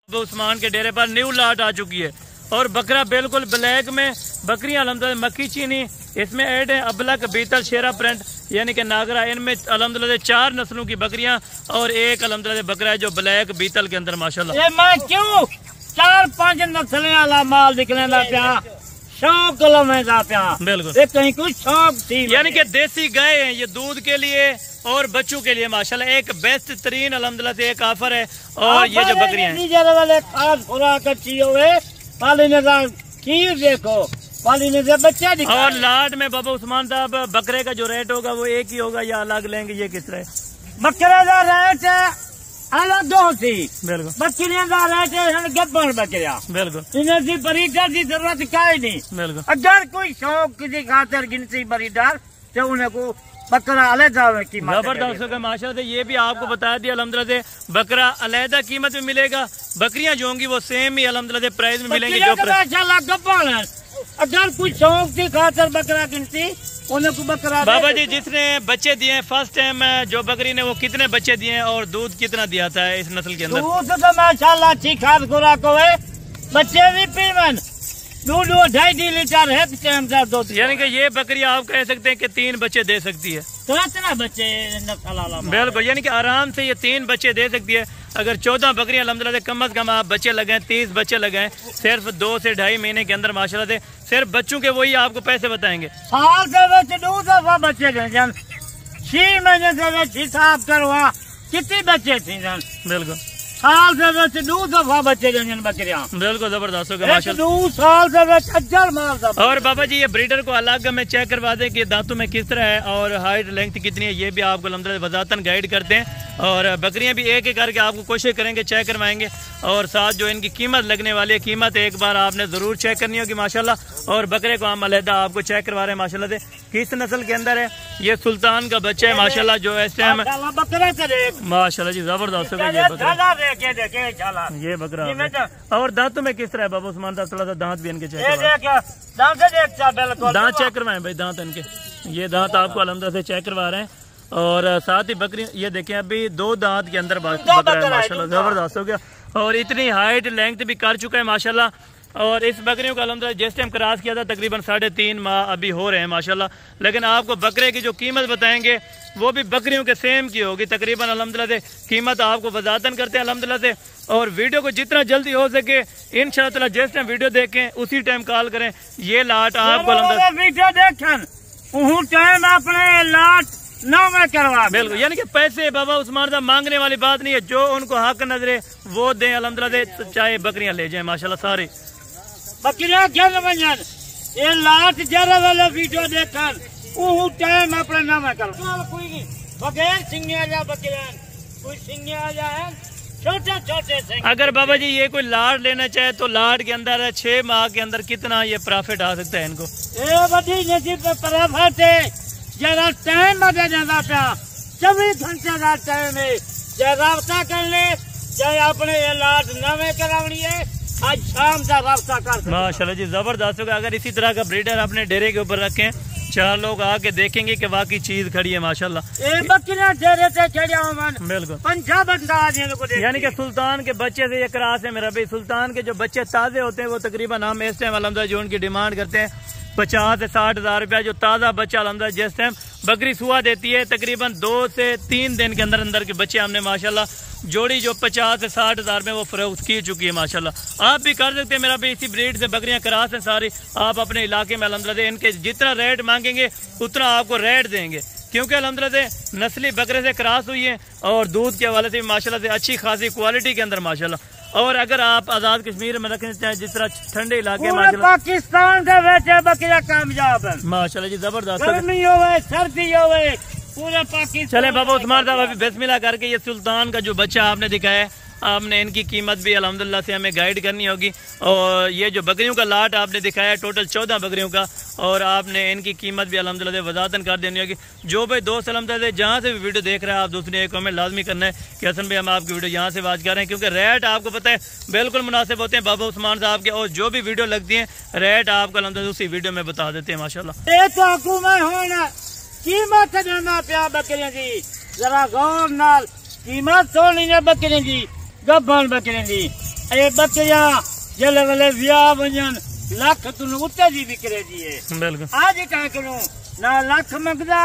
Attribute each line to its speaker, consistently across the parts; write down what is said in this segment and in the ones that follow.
Speaker 1: उस्मान के डेरे पर न्यू लाट आ चुकी है और बकरा बिल्कुल ब्लैक में, बकरियां अल्हम्दुलिल्लाह मक्खी चीनी इसमें ऐड है, अबलक बीतल शेरा प्रिंट यानी कि नागरा, इनमें अल्हम्दुलिल्लाह 4 नस्लों की बकरियां और एक अल्हम्दुलिल्लाह बकरा है जो ब्लैक बीतल के अंदर माशाल्लाह।
Speaker 2: ये मैं क्यों 4-5 नस्लें वाला माल निकले ना प्या, शौक लमेदा प्या
Speaker 1: बिल्कुल,
Speaker 2: ये कहीं कुछ शौक थी
Speaker 1: यानी कि देसी गाय है ये दूध के लिए और बच्चों के लिए माशाल्लाह एक बेस्ट तरीन अल्हम्दुलिल्लाह से एक ऑफर है। और ये जो बकरियां हैं
Speaker 2: वाले खास खुराक अच्छी हुए पालीने का खीर देखो, पालीने से बच्चा दिखा।
Speaker 1: और लाट में बाबा उस्मान साहब बकरे का जो रेट होगा वो एक ही होगा या अलग लेंगे, ये किस तरह?
Speaker 2: बकरे का रेट अलग दो सी,
Speaker 1: बिल्कुल
Speaker 2: बकरियां का रेट है गब्बन बकरिया,
Speaker 1: बिल्कुल
Speaker 2: इन्हें बरीडर की जरूरत क्या ही नहीं।
Speaker 1: बिल्कुल,
Speaker 2: अगर कोई शौक किसी खातर गिनती बरीडर तो उन्हें को बकरा अलहदा कीमत
Speaker 1: जबरदस्त होगा माशाल्लाह से। ये भी आपको बता दिया अल्हम्दुलिल्लाह से बकरा अलहदा कीमत में मिलेगा, बकरियां जो होंगी वो सेम ही अल्हम्दुलिल्लाह से प्राइस में मिलेंगी जो
Speaker 2: अगर कोई शौक की खातर बकरा गिनती उन्हें को बकरा।
Speaker 1: बाबा जी जिसने बच्चे दिए फर्स्ट टाइम जो बकरी ने वो कितने बच्चे दिए और दूध कितना दिया था इस नस्ल के अंदर?
Speaker 2: दूध तो माशाल्लाह अच्छी खाद खुराक है, बच्चे भी पीवन दूध 2.5 लीटर है टाइम का दूध,
Speaker 1: यानी कि ये बकरी आप कह सकते हैं कि 3 बच्चे दे सकती है।
Speaker 2: तो इतना बच्चे
Speaker 1: बिल्कुल, यानी कि आराम से ये 3 बच्चे दे सकती है। अगर 14 बकरियां अल्हम्दुलिल्लाह से कम से कम आप बच्चे लगाएं, 30 बच्चे लगाएं सिर्फ 2 से 2.5 महीने के अंदर माशाल्लाह से सिर्फ बच्चों के वही आपको पैसे बताएंगे।
Speaker 2: साल से बच्चे 2 दफा बच्चे गए 6 महीने से हिसाब करवा कितने बच्चे थे
Speaker 1: बिल्कुल,
Speaker 2: साल से बच्चे 2 दफा बच्चे गए बकरियां,
Speaker 1: बिल्कुल जबरदस्त होगा माशाल्लाह।
Speaker 2: 2 साल से बच्चे माल।
Speaker 1: और बाबा जी ये ब्रीडर को अलग में चेक करवा दें कि दांतों में किस तरह है और हाइट लेंथ कितनी है, ये भी आपको अल्हम्दुलिल्लाह वजातन गाइड करते हैं। और बकरियां भी एक एक करके आपको कोशिश करेंगे चेक करवाएंगे और साथ जो इनकी कीमत लगने वाली है कीमत एक बार आपने जरूर चेक करनी होगी माशाल्लाह। और बकरे को हम अलहदा आपको चेक करवा रहे हैं माशाल्लाह से किस नस्ल के अंदर है। ये सुल्तान का बच्चा है माशाल्लाह जो इस टाइम माशाल्लाह जी जबरदस्त होगा ये बकरा, ये बकरा। और दांतों में किस तरह है बाबा उस्मान साहब? थोड़ा सा दांत भी इनके दांत चेक करवाएं भाई, दांत इनके ये दांत आपको अल्हम्दुलिल्लाह से चेक करवा रहे हैं। और साथ ही बकरी ये देखें अभी 2 दांत के अंदर बकरा है माशाल्लाह जबरदस्त हो गया और इतनी हाइट लेंथ भी कर चुका है माशाल्लाह। और इस बकरियों का अल्हम्दुलिल्लाह जिस टाइम क्रॉस किया था तकरीबन 3.5 माह अभी हो रहे हैं माशाल्लाह। लेकिन आपको बकरे की जो कीमत बताएंगे वो भी बकरियों के सेम की होगी तकरीबन अल्हम्दुलिल्लाह से कीमत आपको वजातन करते हैं अल्हम्दुलिल्लाह से। और वीडियो को जितना जल्दी हो सके इंशाअल्लाह जिस टाइम वीडियो देखें उसी टाइम कॉल करें। ये लाट आपको
Speaker 2: वीडियो देखें अपने लाट ना करवा
Speaker 1: बिल्कुल, यानी कि पैसे बाबा उस्मान साहब मांगने वाली बात नहीं है, जो उनको हक नजरे वो दें अल्हम्दुलिल्लाह से, चाहे बकरियां ले जाएं माशाल्लाह सारी
Speaker 2: बकरियां क्या बन ये लाट जरा वाला वीडियो देखकर वो टाइम अपने नाम कर कोई नहीं बगैर सिंगे आ जा बकरियां कोई सिंगे आ जाए छोटे छोटे सिंगे। अगर
Speaker 1: बाबा जी ये कोई लाट लेना चाहे तो लाट के अंदर 6 माह के अंदर कितना ये प्रॉफिट आ सकता है इनको?
Speaker 2: ये बड़ी नसीब प्रॉफिट है जरा टाइम बदल जाता था 24 घंटे का टाइम है, चाहे रास्ता कर ले चाहे अपने ये लाट नवे करावनी है आज शाम का रास्ता कर
Speaker 1: माशाल्लाह जी जबरदस्त होगा। अगर इसी तरह का ब्रीडर अपने डेरे के ऊपर रखें 4 लोग आके देखेंगे कि वाकई चीज खड़ी है माशाल्लाह। बिल्कुल यानी कि सुल्तान के बच्चे से ये क्रॉस है मेरा भाई। सुल्तान के जो बच्चे ताजे होते हैं वो तकरीबन हम इस टाइम अल्हम्दुलिल्लाह जो उनकी डिमांड करते हैं 50 से 60 हज़ार रुपया जो ताज़ा बच्चा अल्हम्दुलिल्लाह जिस टाइम बकरी सुआ देती है तकरीबन 2 से 3 दिन के अंदर अंदर के बच्चे हमने माशाल्लाह जोड़ी जो 50 से 60 हज़ार में वो फरोख्त की चुकी है माशाल्लाह। आप भी कर सकते हैं मेरा भी इसी ब्रीड से बकरियां क्रॉस हैं सारी। आप अपने इलाके में अल्हम्दुलिल्लाह इनके जितना रेट मांगेंगे उतना आपको रेट देंगे क्योंकि अल्हम्दुलिल्लाह से नस्ली बकरे से क्रॉस हुई है और दूध के हवाले से भी माशाल्लाह से अच्छी खासी क्वालिटी के अंदर माशाल्लाह। और अगर आप आजाद कश्मीर में रखना चाहें जिस तरह ठंडे इलाके
Speaker 2: पाकिस्तान से वैसे बकरियां कामयाब है
Speaker 1: माशाल्लाह जी जबरदस्त
Speaker 2: गर्मी होवे सर्दी होवे पूरा पाकिस्तान।
Speaker 1: चले बाबा उस्मान साहब अभी बिस्मिल्लाह करके ये सुल्तान का जो बच्चा आपने दिखाया आपने इनकी कीमत भी अल्हम्दुलिल्लाह से हमें गाइड करनी होगी। और ये जो बकरियों का लाट आपने दिखाया टोटल 14 बकरियों का और आपने इनकी कीमत भी अल्हम्दुलिल्लाह से वजातन कर देनी होगी। जो भाई दोस्त अल्हम्दुलिल्लाह से जहाँ से भी वीडियो देख रहे हैं आप दूसरे एक कमेंट लाजमी करना है कि हसन भाई हम आपकी वीडियो यहाँ से वाच कर रहे हैं क्योंकि रेट आपको पता है बिल्कुल मुनासिब होते हैं बाबा उस्मान साहब के। और जो भी वीडियो लगती है रेट आपको अल्हम्दुलिल्लाह उसी वीडियो में बता देते हैं माशाल्लाह।
Speaker 2: कीमत देना पिया बकरियां दी जरा गौर नाल कीमत सोनी ने बकरियां दी गब्बन बकरियां दी ये बच्चिया जले वाले ब्याह वजन लख तुन उत्ते जी विकरे जी है।
Speaker 1: बिल्कुल
Speaker 2: आज क्या करूं ना लख मंगदा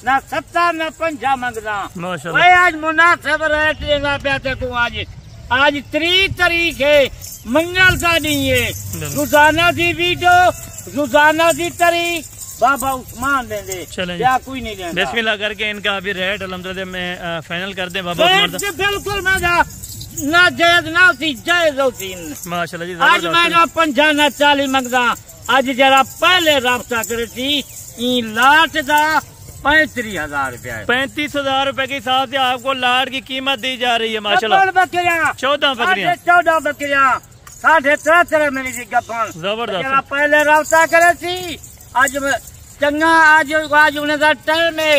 Speaker 2: ना 70 ना 50 मंगदा।
Speaker 1: माशाल्लाह
Speaker 2: भाई आज मुनासिब रेट लेना पे तू आज 3 तारीख है मंगल का दिन है। रोजाना दी वीडियो रोजाना दी तारीख बाबा उस्मान दे दे क्या कोई नहीं देंगे।
Speaker 1: बिस्मिल्लाह करके इनका अभी रेट अल्हम्दुलिल्लाह में फाइनल कर दे बाबा उस्मान
Speaker 2: बिल्कुल ना जायज ना थी जायज होती
Speaker 1: माशाल्लाह जी।
Speaker 2: आज मैं 50 ना 40 मंगदा। आज जरा पहले राब्ता करे थी लाट का 35,000 रुपया
Speaker 1: 35,000 रुपए के हिसाब से आपको लाट की कीमत दी जा रही है माशाल्लाह। 14 बकरियां
Speaker 2: 14 बकरियां 3.5 मिली थी गपन
Speaker 1: जबरदस्त।
Speaker 2: पहले राब्ता करे थी आज चंगा आज उन्हें टाइम है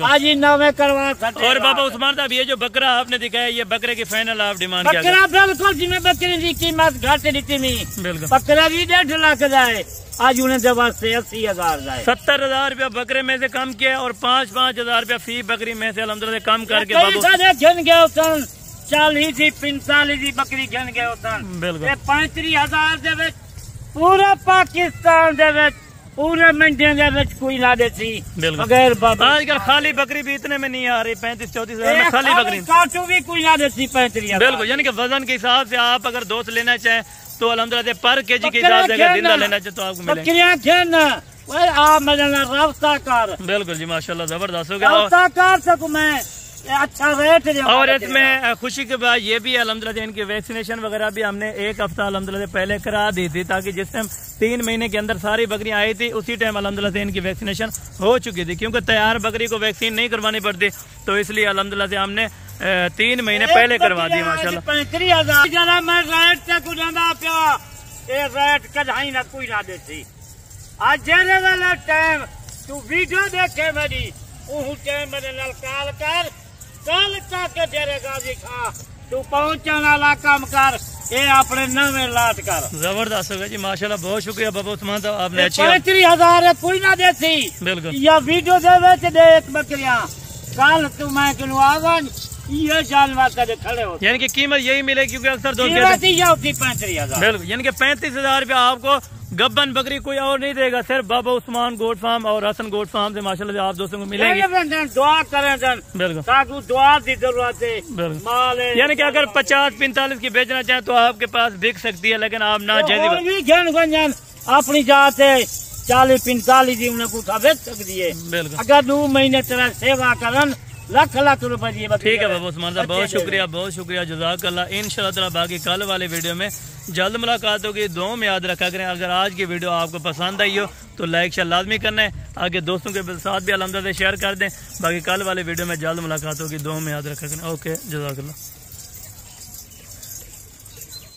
Speaker 2: आज ही नवे करवा सकते।
Speaker 1: और बाबा उस्मान साहब ये जो बकरा आपने दिखाया ये बकरे की फाइनल आप डिमांड क्या
Speaker 2: बकरा बिल्कुल जिन्हें बकरी की कीमत घट दी थी
Speaker 1: बिल्कुल
Speaker 2: बकरा भी 1.5 लाख जाए आज उन्हें जवाब से 80,000 जाए।
Speaker 1: 70,000 रुपया बकरे में से कम किया और 5,000 रुपया फी बकरी में से अल्हम्दुलिल्लाह कम करके
Speaker 2: घन गए उतन 40-45 बकरी घन गए उतन
Speaker 1: बिल्कुल
Speaker 2: 35,000 पूरा पाकिस्तान पूरे मंडिया कोई ना देती बगैर
Speaker 1: आजकल खाली बकरी भी इतने में नहीं आ रही 35-34,000 में खाली बकरी
Speaker 2: काटू भी कोई ना देती 35,000
Speaker 1: बिल्कुल। यानी कि वजन के हिसाब से आप अगर दोस्त लेना चाहें तो अल्हम्दुलिल्लाह पर केजी के हिसाब से अगर जिंदा लेना चाहे तो आपको मिलेगा।
Speaker 2: आप रास्ता कर
Speaker 1: बिल्कुल जी माशाल्लाह जबरदस्त हो गया।
Speaker 2: रास्ता कर सकूं मैं अच्छा रेट
Speaker 1: और इसमें खुशी की बात ये भी है अल्हम्दुलिल्लाह इनकी वैक्सीनेशन वगैरह भी हमने 1 हफ्ता अल्हम्दुलिल्लाह पहले करा दी थी ताकि जिस टाइम 3 महीने के अंदर सारी बकरियां आई थी उसी टाइम अल्हम्दुलिल्लाह इनकी वैक्सीनेशन हो चुकी थी क्योंकि तैयार बकरी को वैक्सीन नहीं करवानी पड़ती तो इसलिए अल्हम्दुलिल्लाह से हमने 3 महीने पहले करवा दी माशाल्लाह।
Speaker 2: 35,000 मैं रेट तक रेट कढ़ाई ना कोई ना देती आज जेरे वाला टाइम तू वीडियो देखे मेरी टाइम मेरे नाल काल कर कल तक तेरे गाजी खा तू पहुंचने वाला काम कर ये अपने नवे लाट कर।
Speaker 1: जबरदस्त हो गया जी माशाल्लाह बहुत शुक्रिया बाबा उस्मान साहब आपने अच्छी
Speaker 2: 35,000 कोई ना देती
Speaker 1: बिल्कुल
Speaker 2: या वीडियो दे दे एक बकरियां कल तू मैं किलो आवन ये जानवर कदे खड़े हो
Speaker 1: यानी कि कीमत यही मिले क्योंकि अक्सर दोस्त
Speaker 2: होती 35,000
Speaker 1: बिल्कुल यानी कि 35,000 रुपया आपको गब्बन बकरी कोई और नहीं देगा सिर्फ बाबा उस्मान गोट फार्म और हसन गोट फार्म से माशाल्लाह आप दोस्तों को मिलेंगे।
Speaker 2: दुआ करें बिल्कुल दुआ की जरूरत है
Speaker 1: यानी कि अगर 50-45 की बेचना चाहे तो आपके पास बिक सकती है लेकिन आप ना जल्दी
Speaker 2: अपनी जात है 40-45 की उन्हें कुछ बेच सकती है
Speaker 1: बिल्कुल
Speaker 2: अगर 2 महीने तरह सेवा करन लाख रुपए
Speaker 1: ठीक है बाबा उस्मान साहब बहुत शुक्रिया जज़ाकल्लाह। इंशाअल्लाह ताला बाकी कल वाले वीडियो में जल्द मुलाकात होगी। दुआ में याद रखा करें अगर आज की वीडियो आपको पसंद आई हो तो लाइक शेयर लाजमी करना है आगे दोस्तों के साथ भी अल्हम्दुलिल्लाह शेयर कर दें। बाकी कल वाले वीडियो में जल्द मुलाकात होगी। दुआ में याद रखा करें। ओके जज़ाकल्लाह।